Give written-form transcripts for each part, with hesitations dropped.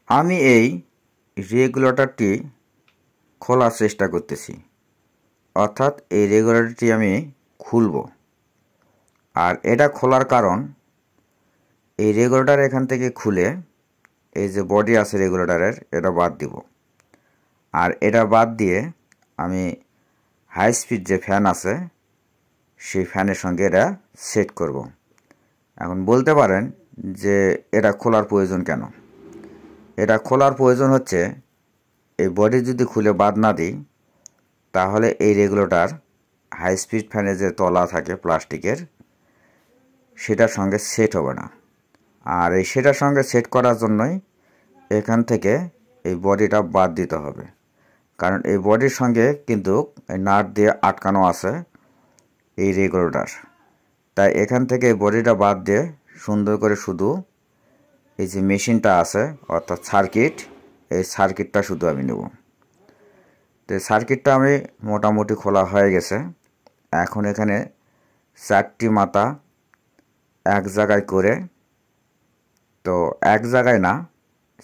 আমি এই রেগুলেটরটি খোলার চেষ্টা করতেছি, অর্থাৎ এই রেগুলেটরটি আমি খুলব। আর এটা খোলার কারণ, এই রেগুলেটর এখান থেকে খুলে এই যে বডি আছে রেগুলেটরের, এটা বাদ দিব। আর এটা বাদ দিয়ে আমি হাই স্পিড যে ফ্যান আছে সেই ফ্যানের সঙ্গে এটা সেট করব। এখন বলতে পারেন যে এটা খোলার প্রয়োজন কেন? এটা খোলার প্রয়োজন হচ্ছে, এই বডি যদি খুলে বাদ না দিই তাহলে এই রেগুলেটর হাই স্পিড ফ্যানের যে তলা থাকে প্লাস্টিকের, সেটার সঙ্গে সেট হবে না। আর এই সেটার সঙ্গে সেট করার জন্যই এখান থেকে এই বডিটা বাদ দিতে হবে, কারণ এই বডির সঙ্গে কিন্তু এই নাট দিয়ে আটকানো আছে এই রেগুলেটর। তাই এখান থেকে এই বডিটা বাদ দিয়ে সুন্দর করে শুধু এই যে মেশিনটা আছে অর্থাৎ সার্কিট, এই সার্কিটটা শুধু আমি নেব। তো সার্কিটটা আমি মোটামুটি খোলা হয়ে গেছে। এখন এখানে 4টি মাথা এক জায়গায় করে, তো এক জায়গায় না,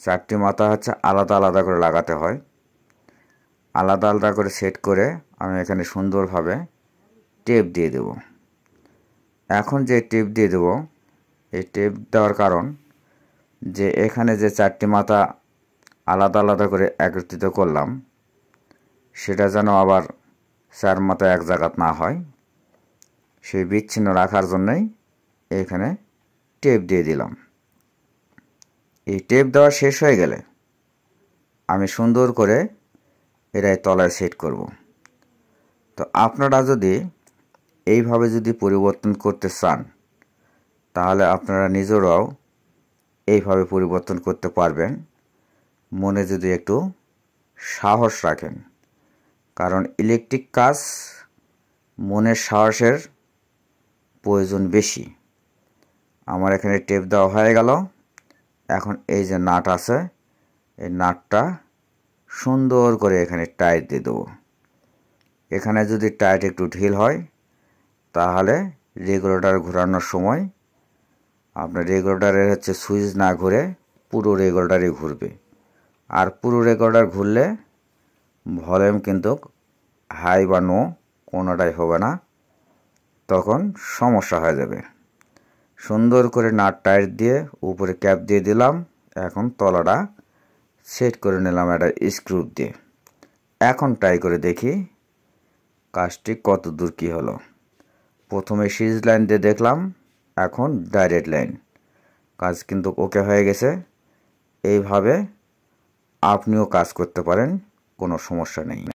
4টি মাথা হচ্ছে আলাদা আলাদা করে লাগাতে হয়। আলাদা আলাদা করে সেট করে আমি এখানে সুন্দরভাবে টেপ দিয়ে দেব। এখন যে টেপ দিয়ে দেব, এই টেপ দেওয়ার কারণ যে এখানে যে 4টি মাথা আলাদা আলাদা করে একত্রিত করলাম, সেটা যেন আবার 4 মাথা এক জায়গাত না হয়, সেই বিচ্ছিন্ন রাখার জন্যই এখানে টেপ দিয়ে দিলাম। এই টেপ দেওয়া শেষ হয়ে গেলে আমি সুন্দর করে এটাই তলায় সেট করব। তো আপনারা যদি এইভাবে যদি পরিবর্তন করতে চান তাহলে আপনারা নিজেরাও এইভাবে পরিবর্তন করতে পারবেন, মনে যদি একটু সাহস রাখেন। কারণ ইলেকট্রিক কাজ মনের সাহসের প্রয়োজন বেশি। আমার এখানে টেপ দেওয়া হয়ে গেল। এখন এই যে নাট আছে, এই নাটটা সুন্দর করে এখানে টাইট দিয়ে দেবো। এখানে যদি টাইট একটু ঢিল হয় তাহলে রেগুলেটর ঘোরানোর সময় আপনার রেগুলেটরের হচ্ছে সুইচ না ঘুরে পুরো রেগুলেটরই ঘুরবে। আর পুরো রেগুলেটর ঘুরলে ভলিউম কিন্তু হাই বা নো কোনোটাই হবে না, তখন সমস্যা হয়ে যাবে। সুন্দর করে নাট টাইট দিয়ে উপরে ক্যাপ দিয়ে দিলাম। এখন তলাটা সেট করে নিলাম একটা স্ক্রু দিয়ে। এখন ট্রাই করে দেখি কাজটি কত দূর কী হলো। প্রথমে সিরিজ লাইন দিয়ে দেখলাম, এখন ডাইরেক্ট লাইন। কাজ কিন্তু ওকে হয়ে গেছে। এইভাবে আপনিও কাজ করতে পারেন, কোনো সমস্যা নেই।